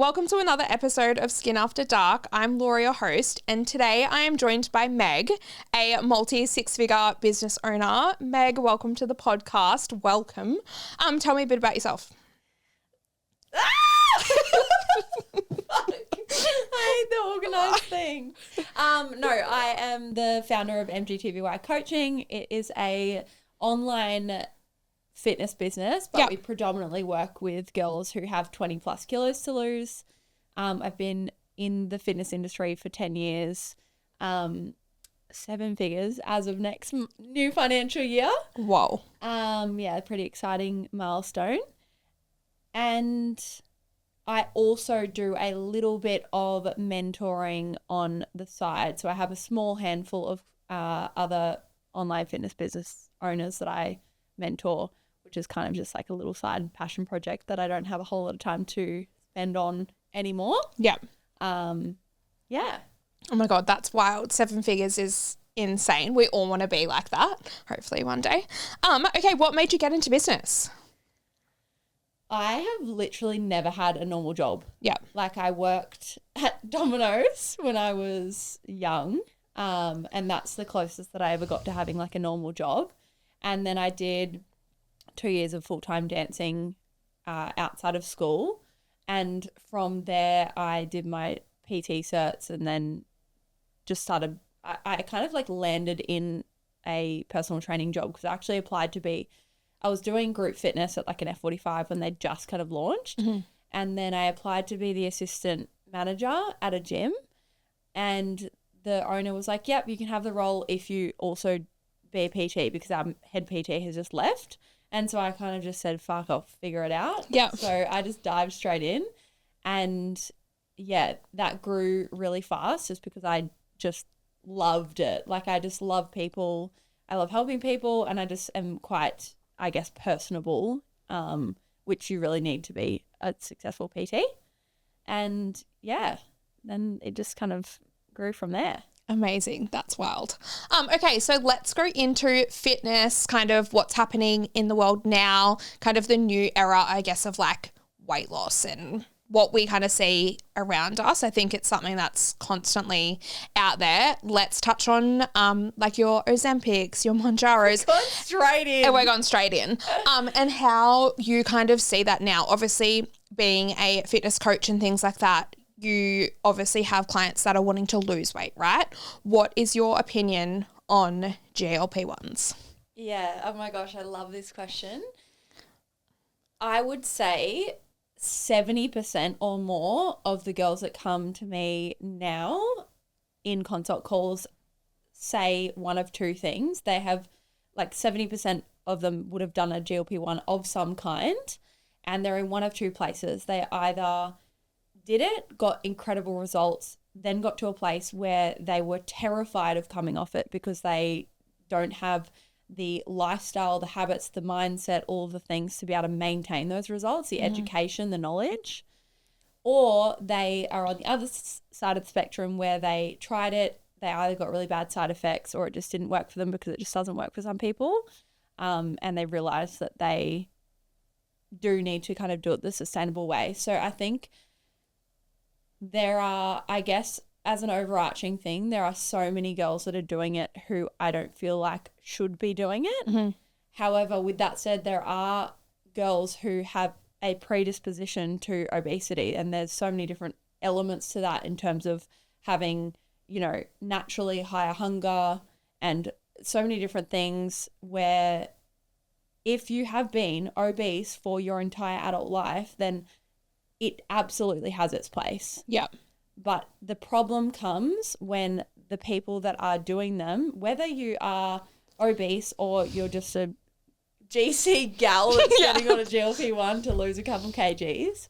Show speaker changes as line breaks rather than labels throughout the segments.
Welcome to another episode of Skin After Dark. I'm Laura, your host, and today I am joined by Meg, a multi-six-figure business owner. Meg, welcome to the podcast. Welcome. Tell me a bit about yourself.
I hate the organised thing. No, I am the founder of MTV Coaching. It is a online fitness business, but we predominantly work with girls who have 20 plus kilos to lose. I've been in the fitness industry for 10 years, 7 figures as of next new financial year.
Whoa.
Pretty exciting milestone. And I also do a little bit of mentoring on the side. So I have a small handful of other online fitness business owners that I mentor, which is kind of just like a little side passion project that I don't have a whole lot of time to spend on anymore.
Yeah.
Yeah.
Oh my God, that's wild. 7 figures is insane. We all want to be like that, hopefully one day. Okay, what made you get into business?
I have literally never had a normal job.
Yeah.
Like I worked at Domino's when I was young, and that's the closest that I ever got to having like a normal job. And then I did 2 years of full-time dancing outside of school. And from there, I did my PT certs and then just started, I kind of like landed in a personal training job because I actually applied to be, I was doing group fitness at like an F45 when they just kind of launched. Mm-hmm. And then I applied to be the assistant manager at a gym. And the owner was like, yep, you can have the role if you also be a PT because our head PT has just left. And so I kind of just said, fuck, I'll figure it out.
Yeah.
So I just dived straight in. And yeah, that grew really fast just because I just loved it. Like I just love people. I love helping people and I just am quite, I guess, personable, which you really need to be a successful PT. And yeah, then it just kind of grew from there.
Amazing. That's wild. Okay, so let's go into fitness, kind of what's happening in the world now, kind of the new era, I guess, of like weight loss and what we kind of see around us. I think it's something that's constantly out there. Let's touch on like your Ozempics, your Mounjaros.
We're going straight in.
And we're going straight in. And how you kind of see that now. Obviously, being a fitness coach and things like that, you obviously have clients that are wanting to lose weight, right? What is your opinion on GLP-1s?
Yeah. Oh my gosh, I love this question. I would say 70% or more of the girls that come to me now in consult calls say one of two things. They have like 70% of them would have done a GLP-1 of some kind, and they're in one of two places. They either did it, got incredible results, then got to a place where they were terrified of coming off it because they don't have the lifestyle, the habits, the mindset, all the things to be able to maintain those results, the education, the knowledge. Or they are on the other side of the spectrum where they tried it, they either got really bad side effects or it just didn't work for them because it just doesn't work for some people. And they realize that they do need to kind of do it the sustainable way. So I think there are, I guess, as an overarching thing, there are so many girls that are doing it who I don't feel like should be doing it. Mm-hmm. However, with that said, there are girls who have a predisposition to obesity, and there's so many different elements to that in terms of having, you know, naturally higher hunger and so many different things where if you have been obese for your entire adult life, then it absolutely has its place.
Yeah.
But the problem comes when the people that are doing them, whether you are obese or you're just a GC gal that's getting on a GLP-1 to lose a couple kgs,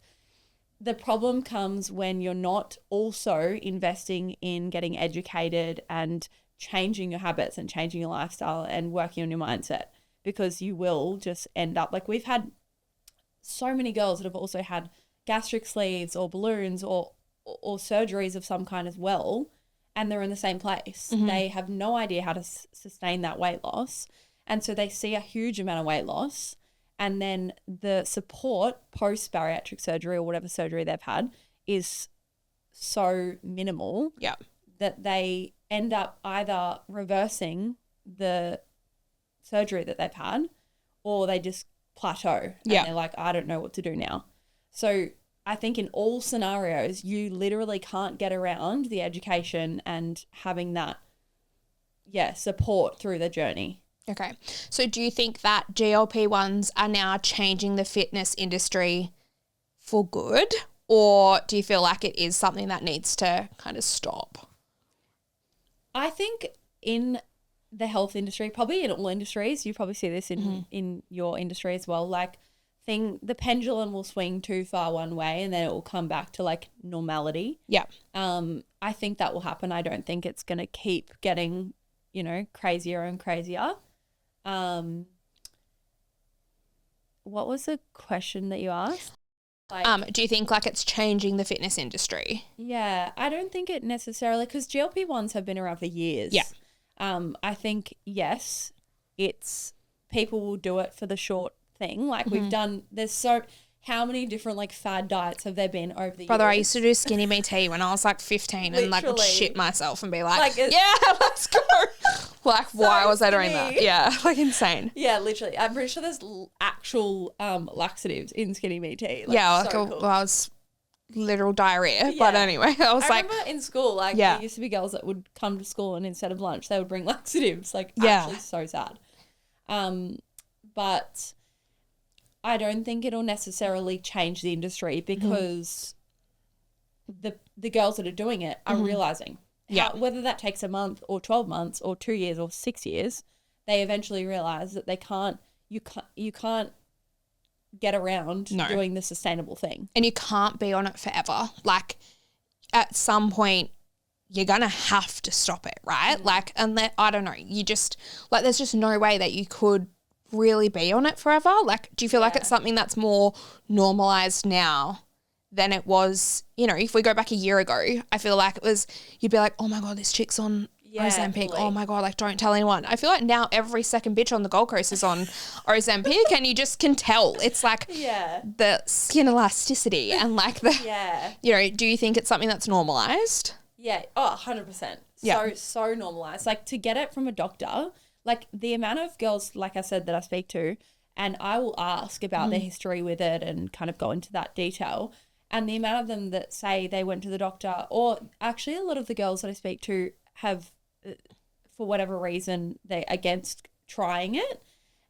the problem comes when you're not also investing in getting educated and changing your habits and changing your lifestyle and working on your mindset, because you will just end up like we've had so many girls that have also had gastric sleeves or balloons or surgeries of some kind as well, and they're in the same place. Mm-hmm. They have no idea how to sustain that weight loss, and so they see a huge amount of weight loss, and then the support post-bariatric surgery or whatever surgery they've had is so minimal
Yeah.
that they end up either reversing the surgery that they've had, or they just plateau and they're like, I don't know what to do now. So I think in all scenarios, you literally can't get around the education and having that, support through the journey.
Okay. So do you think that GLP-1s are now changing the fitness industry for good, or do you feel like it is something that needs to kind of stop?
I think in the health industry, probably in all industries, you probably see this in your industry as well, like the pendulum will swing too far one way and then it will come back to like normality.
Yeah.
I think that will happen. I don't think it's going to keep getting, crazier and crazier. What was the question that you asked?
Do you think like it's changing the fitness industry?
Yeah, I don't think it necessarily, because GLP-1s have been around for years.
Yeah.
I think, yes, it's people will do it for the short thing. Like we've done, how many different like fad diets have there been over the
Brother,
years?
I used to do skinny me tea when I was like 15 and like would
Literally.
shit myself and be like
Like
yeah, let's go. Like why was I doing that?
skinny.
Yeah, like insane.
Yeah, literally. I'm pretty sure there's actual laxatives in skinny me tea. Like,
Yeah, like
so
well,
cool.
I was literal diarrhea. But
Yeah.
I was
I
like,
remember in school, like there used to be girls that would come to school and instead of lunch, they would bring laxatives. Like actually so sad. But I don't think it'll necessarily change the industry because the girls that are doing it are realizing whether that takes a month or 12 months or 2 years or 6 years, they eventually realize that you can't get around doing the sustainable thing.
and you can't be on it forever. Like at some point you're going to have to stop it, right? Like, I don't know, you just like, there's just no way that you could really be on it forever. Like, do you feel like it's something that's more normalized now than it was, if we go back a year ago? I feel like you'd be like, oh my God, this chick's on Ozempic.
fully.
Oh my God, like don't tell anyone. I feel like now every second bitch on the Gold Coast is on Ozempic and you just can tell. It's like the skin elasticity and like do you think it's something that's normalized?
Yeah. Oh, 100%.
Yeah.
So normalized. Like to get it from a doctor, like the amount of girls, like I said, that I speak to, and I will ask about their history with it and kind of go into that detail. And the amount of them that say they went to the doctor, or actually a lot of the girls that I speak to have, for whatever reason, they're against trying it.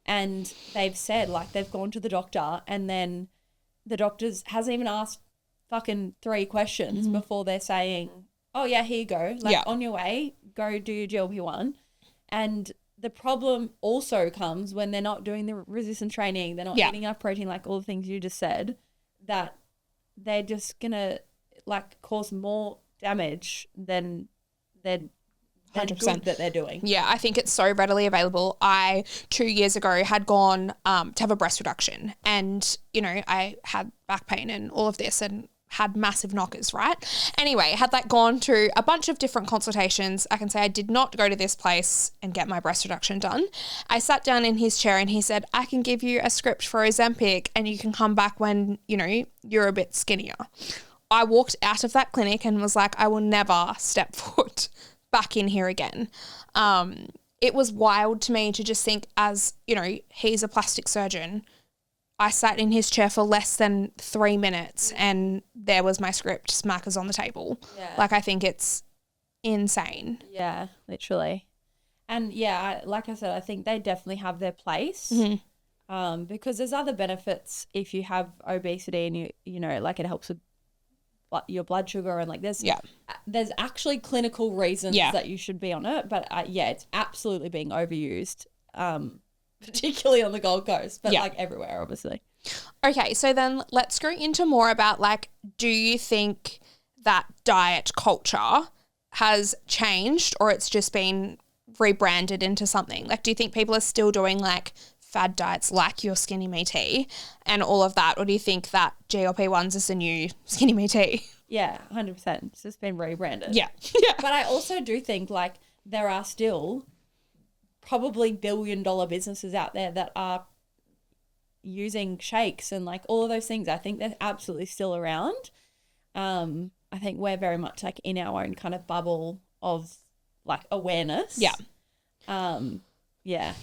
And they've said like they've gone to the doctor and then the doctor's hasn't even asked fucking 3 questions before they're saying, oh yeah, here you go. Like on your way, go do your GLP-1. And the problem also comes when they're not doing the resistance training, they're not eating enough protein, like all the things you just said, that they're just going to like cause more damage than they're 100% that they're doing.
Yeah, I think it's so readily available. I 2 years ago had gone to have a breast reduction and, I had back pain and all of this and had massive knockers, right? Anyway, had like gone to a bunch of different consultations. I can say I did not go to this place and get my breast reduction done. I sat down in his chair and he said, I can give you a script for Ozempic and you can come back when, you're a bit skinnier. I walked out of that clinic and was like, I will never step foot back in here again. It was wild to me to just think as, he's a plastic surgeon. I sat in his chair for less than 3 minutes and there was my script, smackers on the table.
Yeah.
Like, I think it's insane.
Yeah, literally. And like I said, I think they definitely have their place because there's other benefits if you have obesity and like it helps with your blood sugar and like there's actually clinical reasons that you should be on it. But it's absolutely being overused. Particularly on the Gold Coast, but like everywhere, obviously.
Okay, so then let's go into more about like, do you think that diet culture has changed or it's just been rebranded into something? Like, do you think people are still doing like fad diets like your skinny me tea and all of that? Or do you think that GLP-1s is the new skinny me tea?
Yeah, 100%. It's just been rebranded.
Yeah.
But I also do think like there are still probably billion-dollar businesses out there that are using shakes and like all of those things. I think they're absolutely still around. I think we're very much like in our own kind of bubble of like awareness.
Yeah.
Yeah.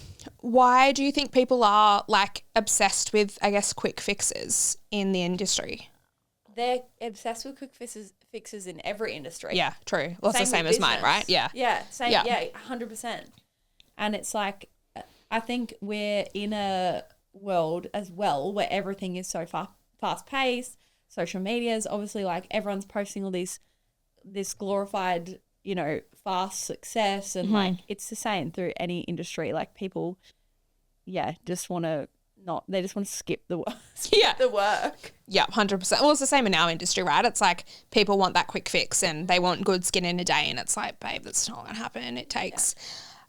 Why do you think people are like obsessed with, I guess, quick fixes in the industry?
They're obsessed with quick fixes in every industry.
Yeah, true. Well, it's the same
with
as mine,
business.
right? Yeah.
Yeah, same.
Yeah.
Yeah, 100%. And it's like, I think we're in a world as well where everything is so fast paced. Social media is obviously like everyone's posting all this glorified, fast success, and like it's the same through any industry. Like people, just want to they just want to skip the work. The work.
Yeah, 100%. Well, it's the same in our industry, right? It's like people want that quick fix and they want good skin in a day, and it's like, babe, that's not going to happen. It takes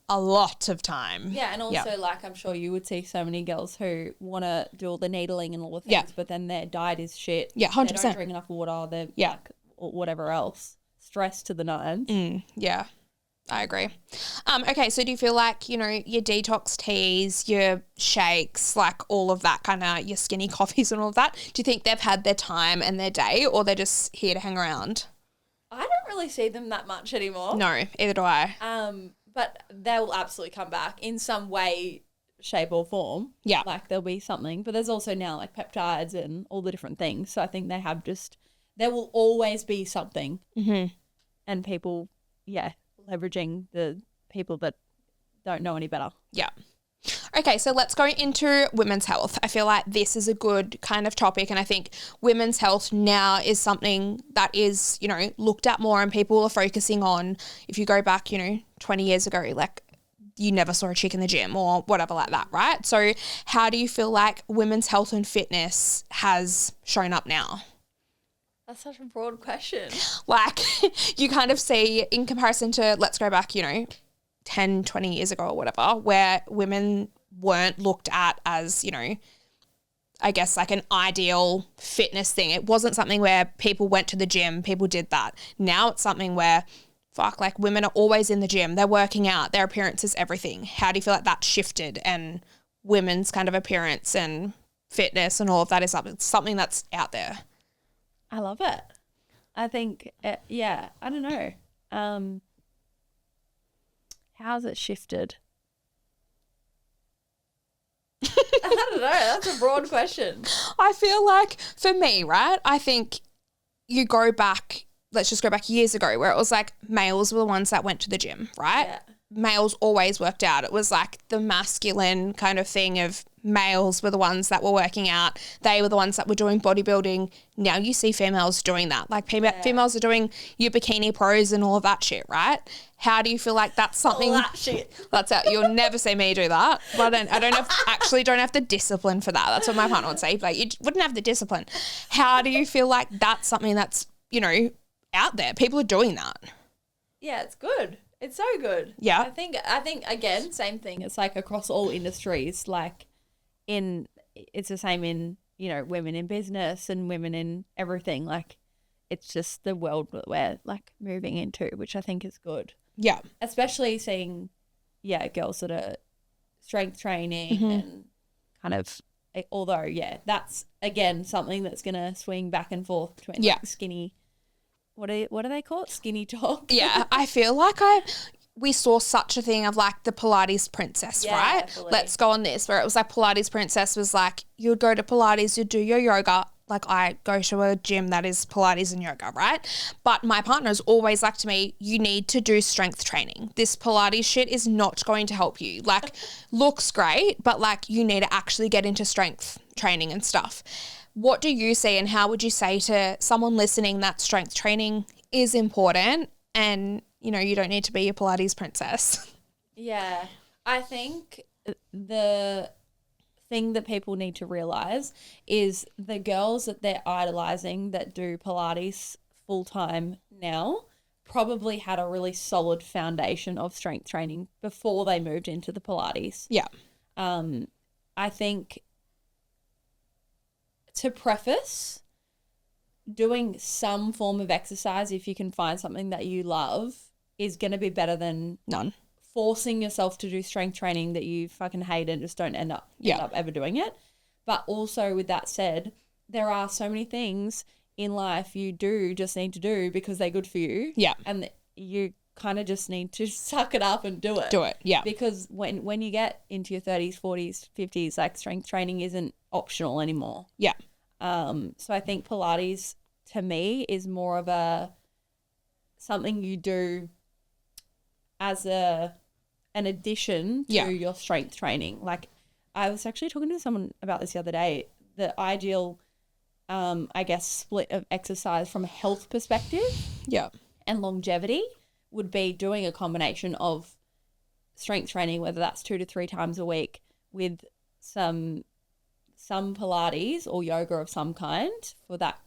a lot of time.
Yeah, and also like I'm sure you would see so many girls who want to do all the needling and all the things, but then their diet is shit.
Yeah, 100%.
They don't drink enough water. They're like, or whatever else. Stress to the nines.
Yeah, I agree. Okay, so do you feel like, your detox teas, your shakes, like all of that kind of, your skinny coffees and all of that, do you think they've had their time and their day, or they're just here to hang around?
I don't really see them that much anymore.
No, either do I.
But they will absolutely come back in some way, shape or form.
Yeah.
Like there'll be something. But there's also now like peptides and all the different things. So I think there will always be something.
Mm-hmm.
And people, leveraging the people that don't know any better.
Yeah. Okay, so let's go into women's health. I feel like this is a good kind of topic, and I think women's health now is something that is, looked at more and people are focusing on. If you go back, 20 years ago, like you never saw a chick in the gym or whatever like that, right? So how do you feel like women's health and fitness has shown up now?
That's such a broad question.
Like you kind of see in comparison to, let's go back, 10, 20 years ago or whatever, where women weren't looked at as, I guess like an ideal fitness thing. It wasn't something where people went to the gym, people did that. Now it's something where, like women are always in the gym, they're working out, their appearance is everything. How do you feel like that shifted, and women's kind of appearance and fitness and all of that is something that's out there?
I love it. I think, I don't know. How's it shifted? I don't know. That's a broad question.
I feel like for me, right, I think you go back, let's just go back years ago where it was like males were the ones that went to the gym, right?
Yeah.
Males always worked out. It was like the masculine kind of thing of males were the ones that were working out. They were the ones that were doing bodybuilding. Now you see females doing that. Like females are doing your bikini pros and all of that shit, right? How do you feel like that's something?
All that shit.
That's out. You'll never see me do that. But I don't have the discipline for that. That's what my partner would say. Like you wouldn't have the discipline. How do you feel like that's something that's, out there? People are doing that.
Yeah, it's good. It's so good.
Yeah.
I think again, same thing. It's like across all industries, like it's the same in, women in business and women in everything. Like it's just the world that we're like moving into, which I think is good.
Yeah.
Especially seeing, girls that are strength training and kind of, although, that's again something that's going to swing back and forth between like skinny, what do they call it? Skinny talk.
Yeah, I feel like we saw such a thing of like the Pilates princess, right?
Definitely.
Let's go on this, where it was like Pilates princess was like, you'd go to Pilates, you'd do your yoga. Like I go to a gym that is Pilates and yoga, right? But my partner's always like to me, you need to do strength training. This Pilates shit is not going to help you. Like looks great, but like you need to actually get into strength training and stuff. What do you see, and how would you say to someone listening that strength training is important and, you don't need to be a Pilates princess?
Yeah. I think the thing that people need to realize is the girls that they're idolizing that do Pilates full time now probably had a really solid foundation of strength training before they moved into the Pilates.
Yeah.
I think to preface, doing some form of exercise, if you can find something that you love, is going to be better than
None.
forcing yourself to do strength training that you fucking hate and just don't end up ever doing it. But also with that said, there are so many things in life you do just need to do because they're good for you.
Yeah.
And you kind of just need to suck it up and do it.
Do it. Yeah.
Because when you get into your 30s, 40s, 50s, like strength training isn't optional anymore.
Yeah.
So I think Pilates to me is more of a something you do as an addition to your strength training. Like I was actually talking to someone about this the other day. The ideal, I guess, split of exercise from a health perspective and longevity would be doing a combination of strength training, whether that's 2 to 3 times a week, with some Pilates or yoga of some kind for that,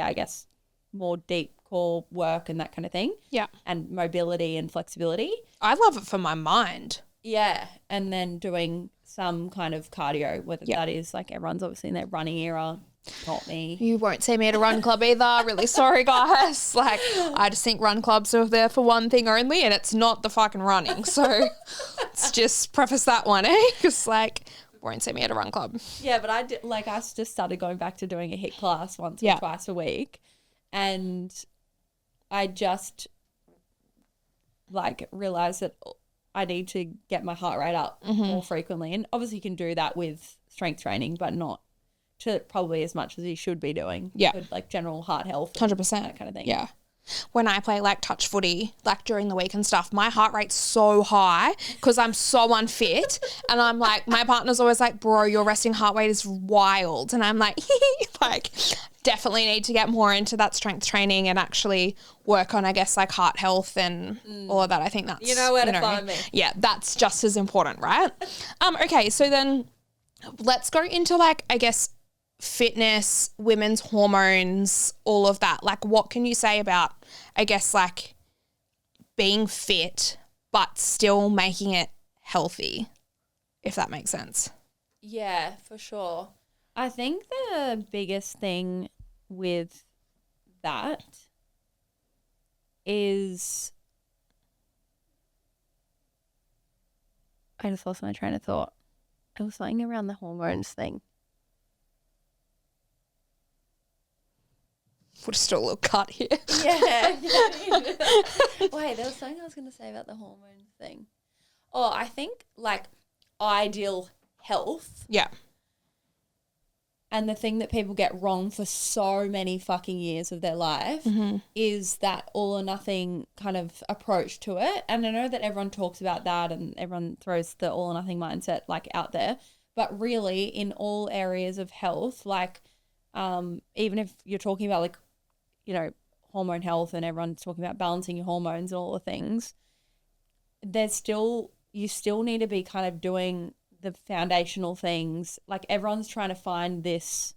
I guess, more deep core work and that kind of thing.
Yeah.
And mobility and flexibility.
I love it for my mind.
Yeah. And then doing some kind of cardio, whether that is like everyone's obviously in their running era. Not me.
You won't see me at a run club either. Really sorry, guys. Like, I just think run clubs are there for one thing only, and it's not the fucking running. So let's just preface that one, Because, like, won't see me at a run club.
Yeah, but I just started going back to doing a HIIT class once or twice a week, and I just, like, realised that I need to get my heart rate up more frequently. And obviously you can do that with strength training, but not to probably as much as you should be doing.
Yeah.
For like general heart health.
100%.
That kind of thing.
Yeah. When I play like touch footy, like during the week and stuff, my heart rate's so high because I'm so unfit. And I'm like, my partner's always like, bro, your resting heart rate is wild. And I'm like, like, definitely need to get more into that strength training and actually work on, I guess, like heart health and all of that. I think that's,
you know where to find me.
Yeah, that's just as important, right? Okay, so then let's go into like, I guess, fitness, women's hormones, all of that. Like, what can you say about, I guess, like being fit but still making it healthy, if that makes sense?
Yeah, for sure. I think the biggest thing with that is, I just lost my train of thought. I was something around the hormones thing.
We're still a little cut here.
Yeah. Wait, there was something I was going to say about the hormone thing. Oh, I think like ideal health.
Yeah.
And the thing that people get wrong for so many fucking years of their life is that all or nothing kind of approach to it. And I know that everyone talks about that and everyone throws the all or nothing mindset like out there. But really in all areas of health, like even if you're talking about like, you know, hormone health and everyone's talking about balancing your hormones and all the things, you still need to be kind of doing the foundational things. Like everyone's trying to find this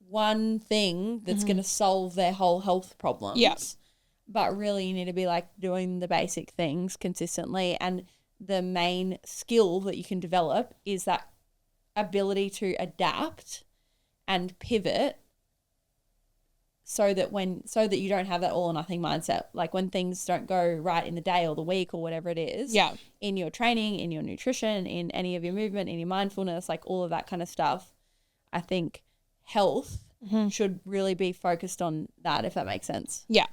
one thing that's going to solve their whole health problems.
Yeah.
But really you need to be like doing the basic things consistently. And the main skill that you can develop is that ability to adapt and pivot so that you don't have that all or nothing mindset. Like when things don't go right in the day or the week or whatever it is, in your training, in your nutrition, in any of your movement, in your mindfulness, like all of that kind of stuff, I think health should really be focused on that, if that makes sense.
Yeah.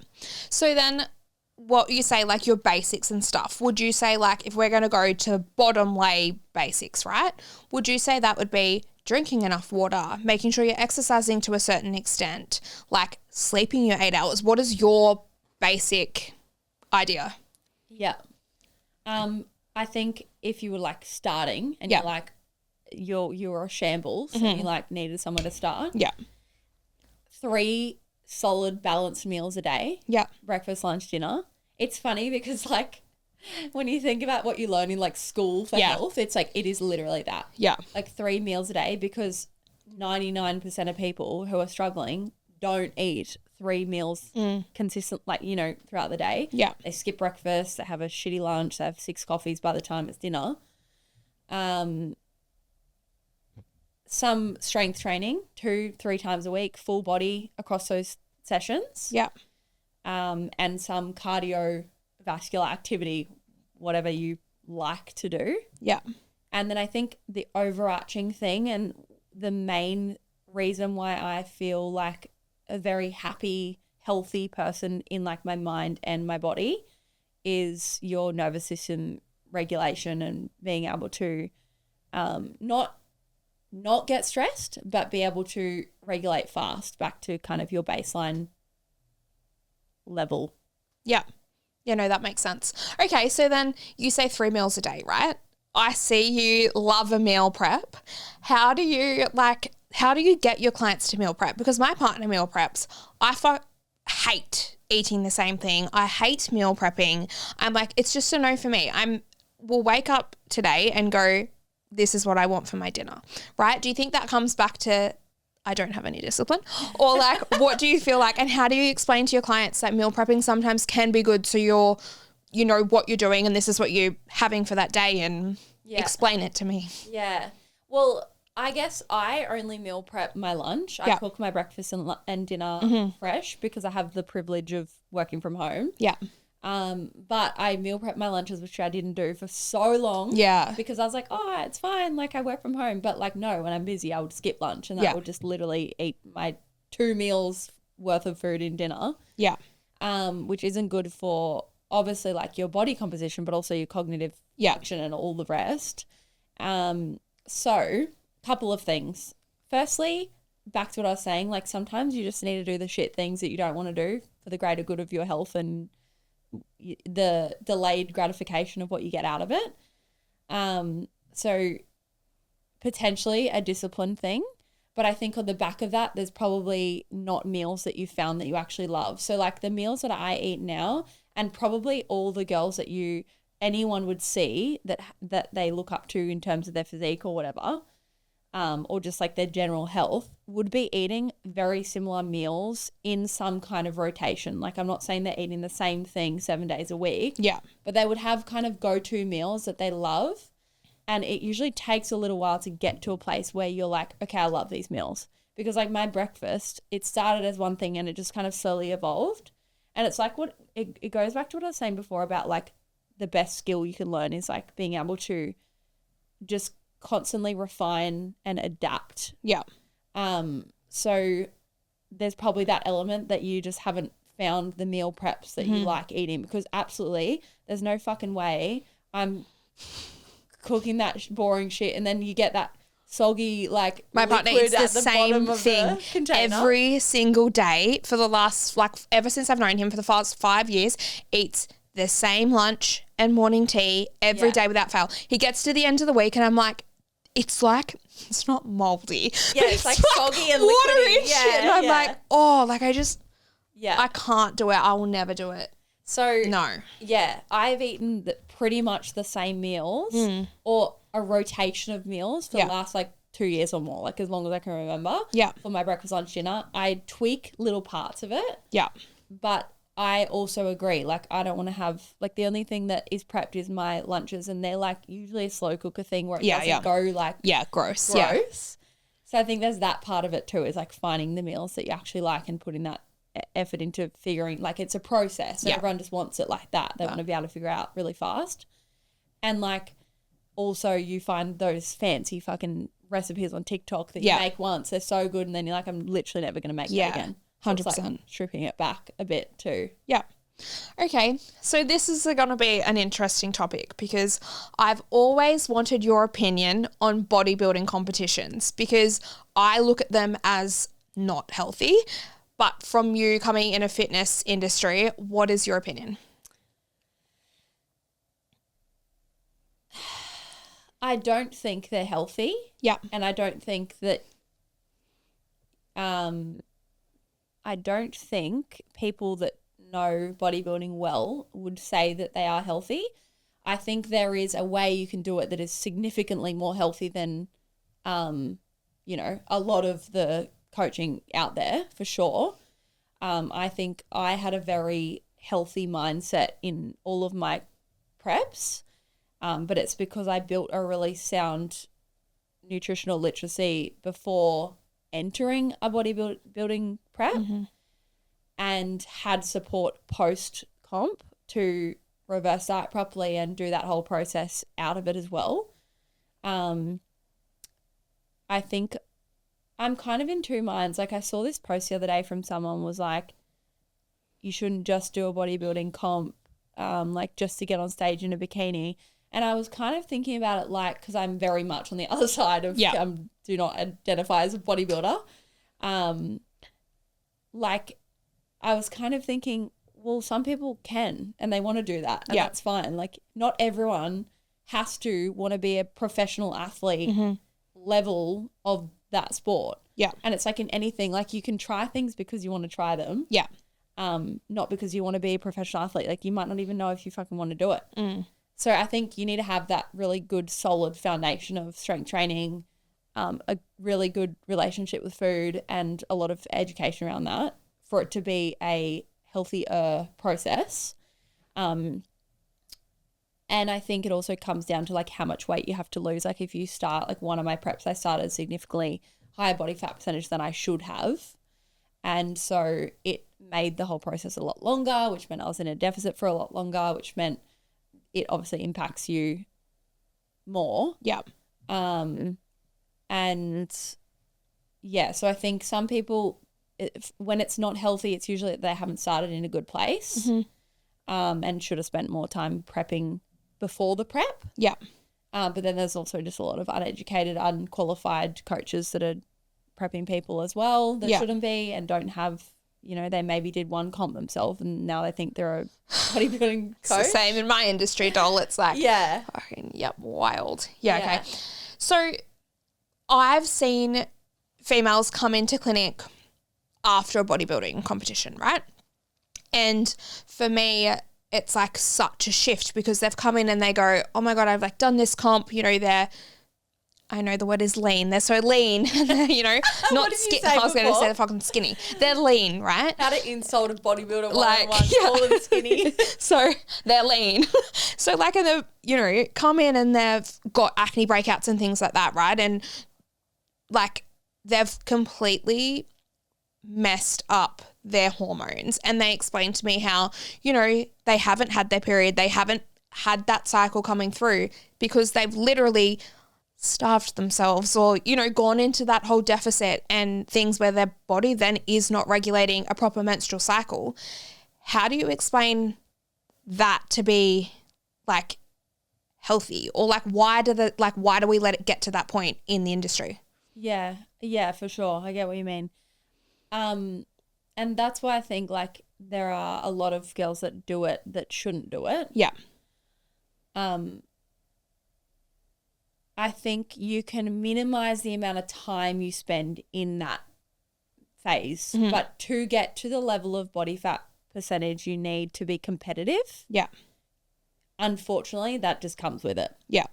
So then what you say, like your basics and stuff, would you say like if we're going to go to bottom lay basics, right? Would you say that would be drinking enough water, making sure you're exercising to a certain extent, like sleeping your 8 hours? What is your basic idea?
Yeah. I think if you were like starting and you're like, you're a shambles and you like needed somewhere to start.
Yeah.
3 solid balanced meals a day.
Yeah.
Breakfast, lunch, dinner. It's funny because like when you think about what you learn in like school for health, it's like it is literally that.
Yeah.
Like 3 meals a day, because 99% of people who are struggling don't eat 3 meals consistent, like, you know, throughout the day.
Yeah.
They skip breakfast, they have a shitty lunch, they have 6 coffees by the time it's dinner. Some strength training 2-3 times a week, full body across those sessions.
Yeah.
And some cardiovascular activity, whatever you like to do.
Yeah.
And then I think the overarching thing and the main reason why I feel like a very happy, healthy person in like my mind and my body is your nervous system regulation and being able to not get stressed, but be able to regulate fast back to kind of your baseline level.
Yeah. Yeah, no, that makes sense. Okay, so then you say 3 meals a day, right? I see you love a meal prep. How do you get your clients to meal prep? Because my partner meal preps. I hate eating the same thing. I hate meal prepping. I'm like, it's just a no for me. We'll wake up today and go, this is what I want for my dinner, right? Do you think that comes back to I don't have any discipline? Or like, what do you feel like? And how do you explain to your clients that meal prepping sometimes can be good so you know what you're doing and this is what you're having for that day and explain it to me?
Yeah. Well, I guess I only meal prep my lunch. I cook my breakfast and dinner fresh because I have the privilege of working from home.
Yeah.
But I meal prep my lunches, which I didn't do for so long.
Yeah.
Because I was like, oh, it's fine. Like I work from home. But like, no, when I'm busy, I would skip lunch and I would just literally eat my 2 meals worth of food in dinner.
Yeah.
Which isn't good for obviously like your body composition, but also your cognitive function and all the rest. So couple of things. Firstly, back to what I was saying, like sometimes you just need to do the shit things that you don't want to do for the greater good of your health and the delayed gratification of what you get out of it. So potentially a discipline thing, but I think on the back of that, there's probably not meals that you found that you actually love. So like the meals that I eat now, and probably all the girls that anyone would see that they look up to in terms of their physique or whatever, or just like their general health, would be eating very similar meals in some kind of rotation. Like I'm not saying they're eating the same thing 7 days a week.
Yeah.
But they would have kind of go-to meals that they love. And it usually takes a little while to get to a place where you're like, okay, I love these meals. Because like my breakfast, it started as one thing and it just kind of slowly evolved. And it's like it goes back to what I was saying before about like the best skill you can learn is like being able to just constantly refine and adapt.
Yeah.
So there's probably that element that you just haven't found the meal preps that you like eating, because absolutely there's no fucking way I'm cooking that boring shit and then you get that soggy like
my partner eats the same thing every single day for the last ever since I've known him for the past 5 years. Eats the same lunch and morning tea every day without fail. He gets to the end of the week and I'm like, it's not moldy.
Yeah, it's like soggy and liquidy.
Yeah, and I'm like, oh, like I can't do it. I will never do it.
So
no.
Yeah, I've eaten pretty much the same meals or a rotation of meals for the last like 2 years or more, like as long as I can remember.
Yeah.
For my breakfast, lunch, dinner. I tweak little parts of it. Yeah. But I also agree. Like, I don't want to have, like, the only thing that is prepped is my lunches, and they're, like, usually a slow cooker thing where it doesn't go, like,
gross.
So I think there's that part of it too, is, like, finding the meals that you actually like and putting that effort into figuring, like, it's a process. And everyone just wants it like that. They want to be able to figure out really fast. And, like, also you find those fancy fucking recipes on TikTok that you make once. They're so good, and then you're like, I'm literally never going to make that again.
100%.
Like stripping it back a bit too.
Yeah. Okay, so this is going to be an interesting topic because I've always wanted your opinion on bodybuilding competitions because I look at them as not healthy. But from you coming in a fitness industry, what is your opinion?
I don't think they're healthy.
Yeah.
And I don't think that I don't think people that know bodybuilding well would say that they are healthy. I think there is a way you can do it that is significantly more healthy than, you know, a lot of the coaching out there for sure. I think I had a very healthy mindset in all of my preps, but it's because I built a really sound nutritional literacy before entering a bodybuilding prep and had support post-comp to reverse diet properly and do that whole process out of it as well. I think I'm kind of in two minds. Like I saw this post the other day from someone was like, you shouldn't just do a bodybuilding comp, like just to get on stage in a bikini. And I was kind of thinking about it like, because I'm very much on the other side of do not identify as a bodybuilder. Like I was kind of thinking, well, some people can and they want to do that and that's fine. Like not everyone has to want to be a professional athlete level of that sport.
Yeah.
And it's like in anything, like you can try things because you want to try them.
Yeah.
Not because you want to be a professional athlete. Like you might not even know if you fucking want to do it. So I think you need to have that really good, solid foundation of strength training, a really good relationship with food and a lot of education around that for it to be a healthier process. And I think it also comes down to like how much weight you have to lose. Like if you start, like one of my preps, I started significantly higher body fat percentage than I should have. And so it made the whole process a lot longer, which meant I was in a deficit for a lot longer, which meant it obviously impacts you more.
Yeah.
And yeah, so I think some people, when it's not healthy, it's usually that they haven't started in a good place and should have spent more time prepping before the prep.
Yeah.
But then there's also just a lot of uneducated, unqualified coaches that are prepping people as well that shouldn't be and don't have, you know, they maybe did one comp themselves and now they think they're a bodybuilding coach.
It's the same in my industry, doll. It's like, wild. Yeah, okay. So I've seen females come into clinic after a bodybuilding competition, right? And for me, it's like such a shift because they've come in and they go, oh my God, I've like done this comp, you know, I know the word is lean. They're so lean, you know, not skinny. I was going to say they're fucking skinny. They're lean, right?
How to insult a bodybuilder
like,
call them skinny.
So they're lean. So like, you know, come in and they've got acne breakouts and things like that, right? And like they've completely messed up their hormones and they explained to me how, you know, they haven't had their period. They haven't had that cycle coming through because they've literally starved themselves or, you know, gone into that whole deficit and things where their body then is not regulating a proper menstrual cycle. How do you explain that to be like healthy or like why do we let it get to that point in the industry?
Yeah, for sure. I get what you mean. And that's why I think like there are a lot of girls that do it that shouldn't do it.
Yeah.
I think you can minimize the amount of time you spend in that phase, but to get to the level of body fat percentage you need to be competitive.
Yeah.
Unfortunately, that just comes with it.
Yeah.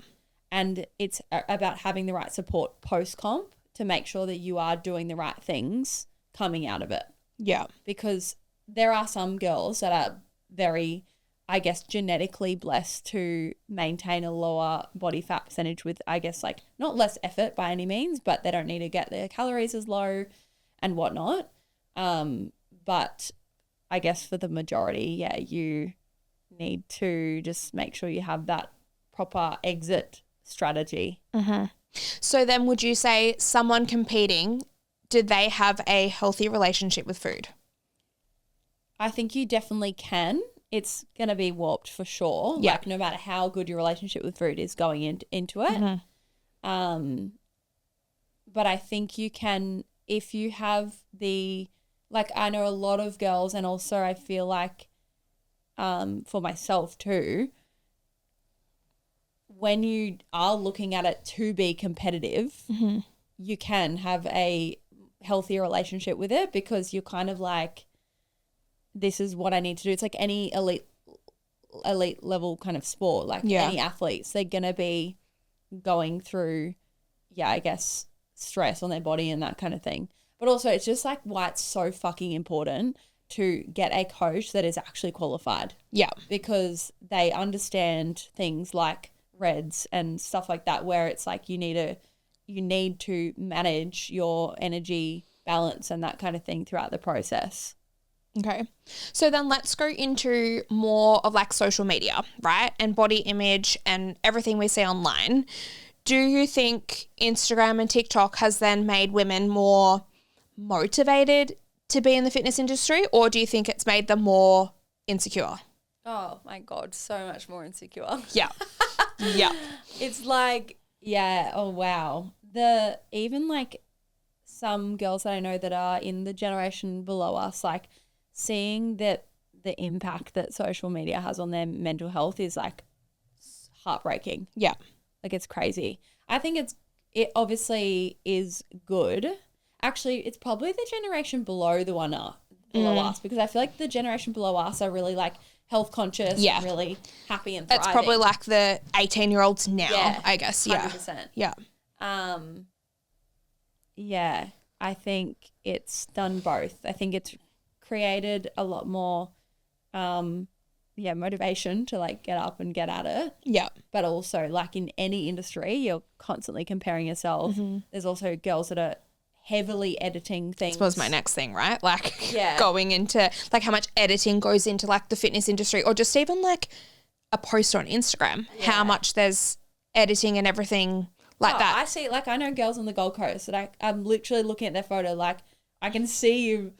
And it's about having the right support post-comp to make sure that you are doing the right things coming out of it.
Yeah.
Because there are some girls that are very, I guess, genetically blessed to maintain a lower body fat percentage with, I guess, like not less effort by any means, but they don't need to get their calories as low and whatnot. But I guess for the majority, you need to just make sure you have that proper exit strategy.
So then would you say someone competing, do they have a healthy relationship with food?
I think you definitely can. It's going to be warped for sure.
Yeah.
Like no matter how good your relationship with food is going into it. But I think you can, if you have like I know a lot of girls and also I feel like for myself too, when you are looking at it to be competitive, you can have a healthier relationship with it because you're kind of like, this is what I need to do. It's like any elite level kind of sport, like any athletes, they're going to be going through, I guess, stress on their body and that kind of thing. But also it's just like why it's so fucking important to get a coach that is actually qualified. Yeah. Because they understand things like REDs and stuff like that where it's like you need to manage your energy balance and that kind of thing throughout the process.
Okay. So then let's go into more of like social media, right? And body image and everything we see online. do you think Instagram and TikTok has then made women more motivated to be in the fitness industry, or do you think it's made them more insecure?
Oh my God, so much more insecure.
Yeah. Yeah.
It's like, yeah, oh wow. Even like some girls that I know that are in the generation below us, like seeing that the impact that social media has on their mental health is like heartbreaking.
Yeah.
Like it's crazy. I think it obviously is good. Actually, it's probably the generation below the one below us, because I feel like the generation below us are really like health conscious and really happy and thriving.
It's probably like the 18-year-olds now,
Yeah,
I guess. Yeah.
100%.
Yeah.
Yeah, I think it's done both. I think it's created a lot more motivation to like get up and get at it.
Yeah.
But also like in any industry, you're constantly comparing yourself.
Mm-hmm.
There's also girls that are heavily editing things.
I suppose my next thing, right? Like
Yeah.
going into like how much editing goes into like the fitness industry, or just even like a post on Instagram, how much there's editing and everything like that.
I see, like I know girls on the Gold Coast that I'm literally looking at their photo, like I can see you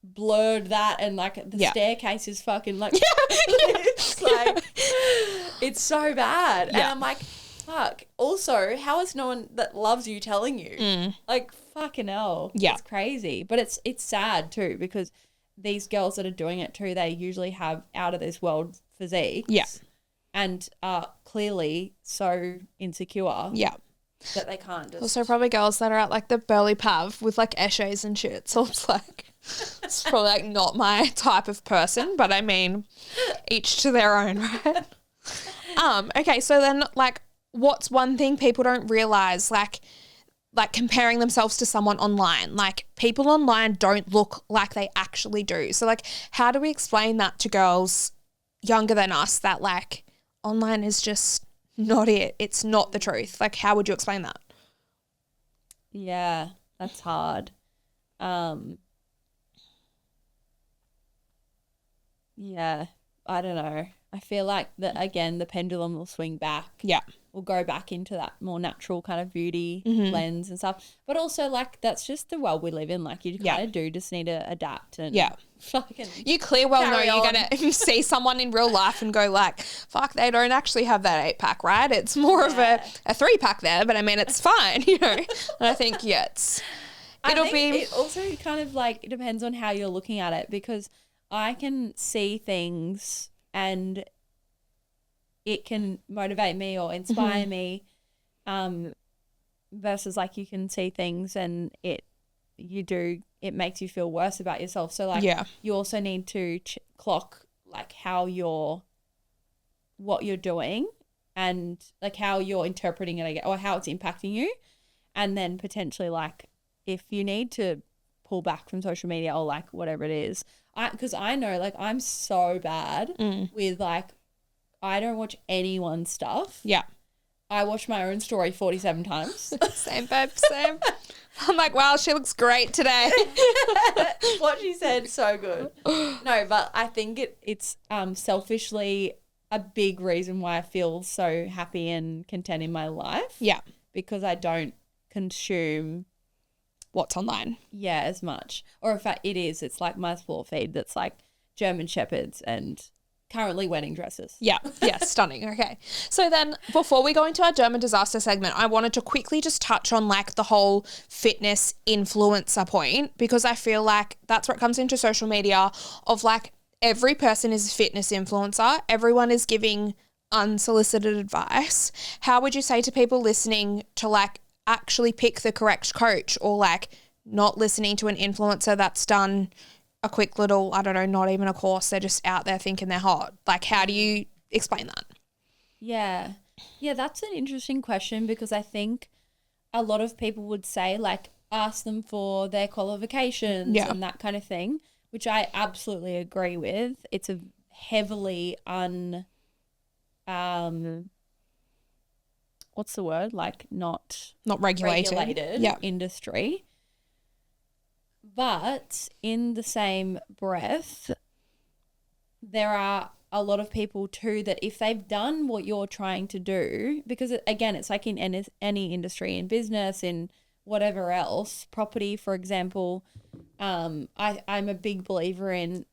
blurred that, and like the staircase is fucking like it's like it's so bad. And I'm like, fuck. Also, how is no one that loves you telling you? Like fucking hell.
Yeah.
It's crazy. But it's sad too, because these girls that are doing it too, they usually have out of this world physiques.
Yeah.
And are clearly so insecure.
Yeah.
That they can't just...
Also probably girls that are at like the burly pav with like eshays and shit. So it's like, it's probably like not my type of person, but I mean, each to their own, right? Okay, so then like what's one thing people don't realize, like comparing themselves to someone online? Like people online don't look like they actually do. So like how do we explain that to girls younger than us, that like online is just not it? It's not the truth. Like how would you explain that?
Yeah, that's hard. Yeah, I don't know. I feel like that again, the pendulum will swing back.
Yeah.
We'll go back into that more natural kind of beauty lens and stuff. But also like that's just the world we live in. Like you kind of do just need to adapt and fucking
you clear well know you're going to see someone in real life and go like, fuck, they don't actually have that 8-pack, right? It's more of a 3-pack there, but I mean, it's fine, you know? And I think, it
also kind of like, it depends on how you're looking at it, because I can see things and it can motivate me or inspire me, versus like you can see things and it makes you feel worse about yourself. So like you also need to clock like what you're doing and like how you're interpreting it, or how it's impacting you. And then potentially like if you need to pull back from social media or like whatever it is, because I know like I'm so bad with like, I don't watch anyone's stuff.
Yeah.
I watch my own story 47 times.
Same, babe, same. I'm like, wow, she looks great today.
What she said, so good. No, but I think it's selfishly a big reason why I feel so happy and content in my life.
Yeah.
Because I don't consume
what's online.
Yeah, as much. Or in fact, it's like my sport feed that's like German Shepherds and currently wedding dresses.
Yeah, stunning. Okay. So then before we go into our German disaster segment, I wanted to quickly just touch on like the whole fitness influencer point, because I feel like that's what comes into social media of like every person is a fitness influencer. Everyone is giving unsolicited advice. How would you say to people listening to like actually pick the correct coach, or like not listening to an influencer that's done a quick little, I don't know, not even a course, they're just out there thinking they're hot? Like, how do you explain that?
Yeah, that's an interesting question, because I think a lot of people would say, like, ask them for their qualifications and that kind of thing, which I absolutely agree with. It's a heavily what's the word? Like, not regulated industry. But in the same breath, there are a lot of people too, that if they've done what you're trying to do, because again, it's like in any industry, in business, in whatever else, property, for example, I'm a big believer in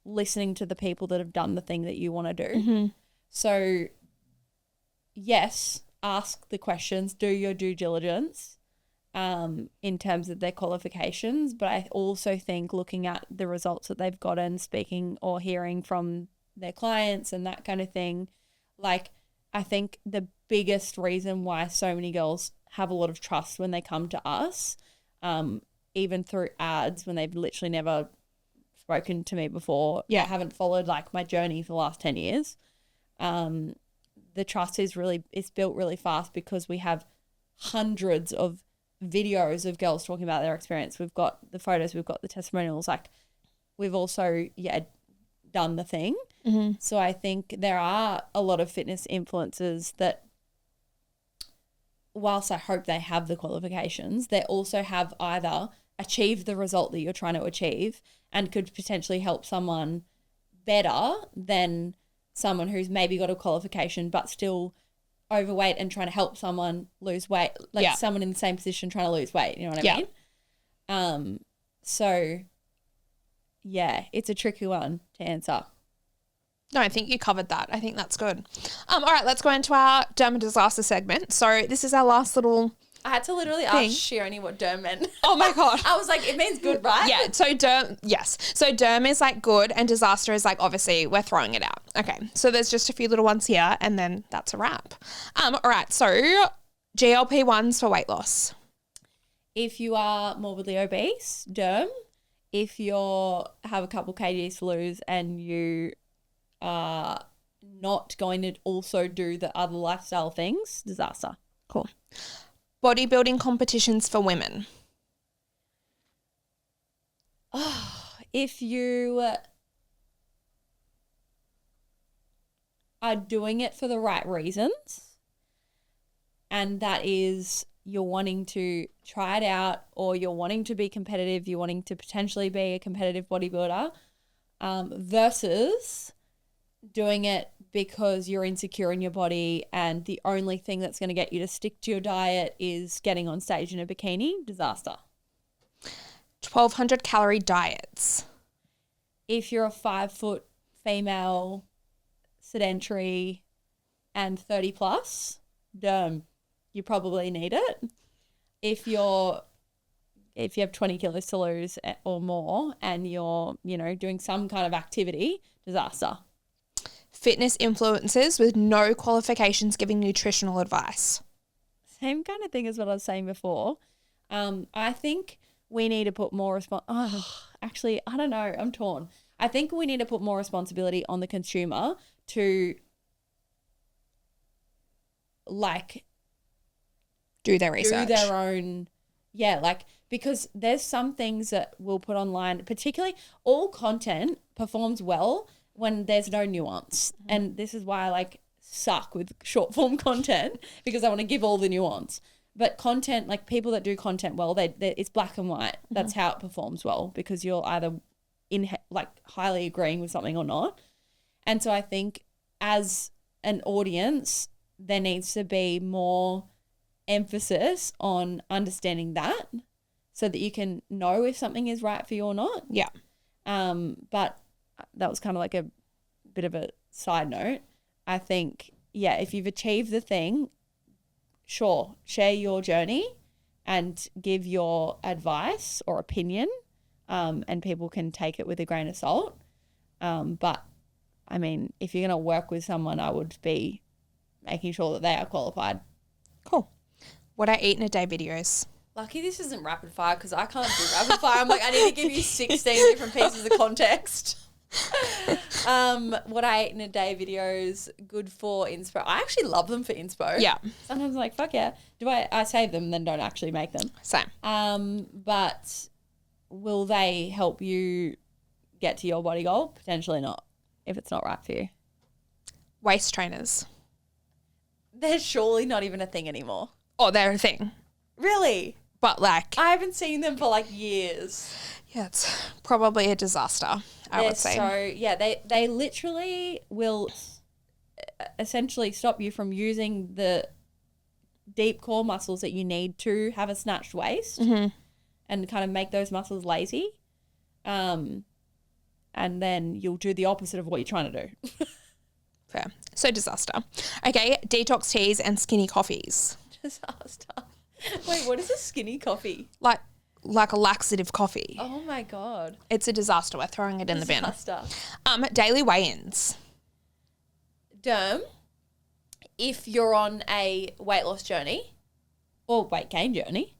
listening to the people that have done the thing that you want to do.
Mm-hmm.
So yes, ask the questions, do your due diligence in terms of their qualifications. But I also think looking at the results that they've gotten, speaking or hearing from their clients and that kind of thing, like I think the biggest reason why so many girls have a lot of trust when they come to us, even through ads when they've literally never spoken to me before, haven't followed like my journey for the last 10 years, the trust is built really fast because we have hundreds of videos of girls talking about their experience. We've got the photos, we've got the testimonials, like we've also done the thing.
Mm-hmm.
So I think there are a lot of fitness influencers that, whilst I hope they have the qualifications, they also have either achieved the result that you're trying to achieve and could potentially help someone better than someone who's maybe got a qualification but still overweight and trying to help someone lose weight, like someone in the same position trying to lose weight, you know what I mean? So yeah, it's a tricky one to answer.
No, I think you covered that. I think that's good. All right, let's go into our derm and disaster segment. So this is our last little
I had to literally ask Shioni what derm meant.
Oh my God.
I was like, it means good, right?
Yeah, so derm, yes. So derm is like good and disaster is like obviously we're throwing it out. Okay, so there's just a few little ones here and then that's a wrap. All right, so GLP-1s for weight loss.
If you are morbidly obese, derm. If you have a couple kgs to lose and you are not going to also do the other lifestyle things, disaster.
Cool. Bodybuilding competitions for women.
Oh, if you are doing it for the right reasons, and that is you're wanting to try it out or you're wanting to be competitive, you're wanting to potentially be a competitive bodybuilder, versus doing it because you're insecure in your body and the only thing that's going to get you to stick to your diet is getting on stage in a bikini, disaster.
1,200 calorie diets.
If you're a 5-foot female, sedentary and 30 plus, derm, you probably need it. If you have 20 kilos to lose or more and you're, doing some kind of activity, disaster.
Fitness influencers with no qualifications giving nutritional advice.
Same kind of thing as what I was saying before. I think we need to put more actually, I don't know. I'm torn. I think we need to put more responsibility on the consumer to
do their research.
Do their own, because there's some things that we'll put online, particularly all content performs well when there's no nuance. Mm-hmm. And this is why I suck with short form content because I want to give all the nuance. But content, like people that do content well, it's black and white. Mm-hmm. That's how it performs well because you're either highly agreeing with something or not. And so I think as an audience, there needs to be more emphasis on understanding that so that you can know if something is right for you or not.
Yeah.
But that was kind of like a bit of a side note. I think, if you've achieved the thing, sure, share your journey and give your advice or opinion, and people can take it with a grain of salt. But, I mean, if you're going to work with someone, I would be making sure that they are qualified.
Cool. What I eat in a day videos.
Lucky this isn't rapid fire because I can't do rapid fire. I'm like, I need to give you 16 different pieces of context. What I ate in a day videos, good for inspo. I actually love them for inspo.
Yeah.
Sometimes I'm like, fuck yeah. I save them and then don't actually make them.
Same.
But will they help you get to your body goal? Potentially not, if it's not right for you.
Waist trainers.
They're surely not even a thing anymore.
Oh, they're a thing.
Really?
But like,
I haven't seen them for like years.
yeah, it's probably a disaster, I would say.
So, yeah, they literally will essentially stop you from using the deep core muscles that you need to have a snatched waist and kind of make those muscles lazy. And then you'll do the opposite of what you're trying to do.
Fair. So disaster. Okay, detox teas and skinny coffees.
Disaster. Wait, what is a skinny coffee?
Like a laxative coffee.
Oh my God.
It's a disaster. We're throwing it in the bin.
Disaster.
Daily weigh-ins.
Derm, if you're on a weight loss journey or weight gain journey,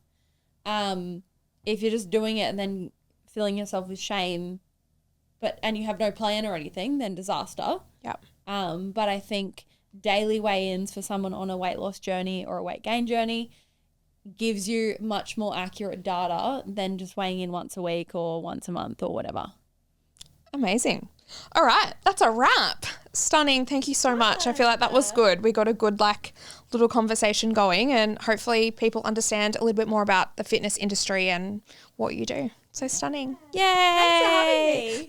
if you're just doing it and then filling yourself with shame, and you have no plan or anything, then disaster.
Yep.
But I think daily weigh-ins for someone on a weight loss journey or a weight gain journey gives you much more accurate data than just weighing in once a week or once a month or whatever.
Amazing. All right, that's a wrap. Stunning. Thank you so much. I feel like that was good. We got a good little conversation going, and hopefully people understand a little bit more about the fitness industry and what you do. So stunning. Yay.
Thanks for having me.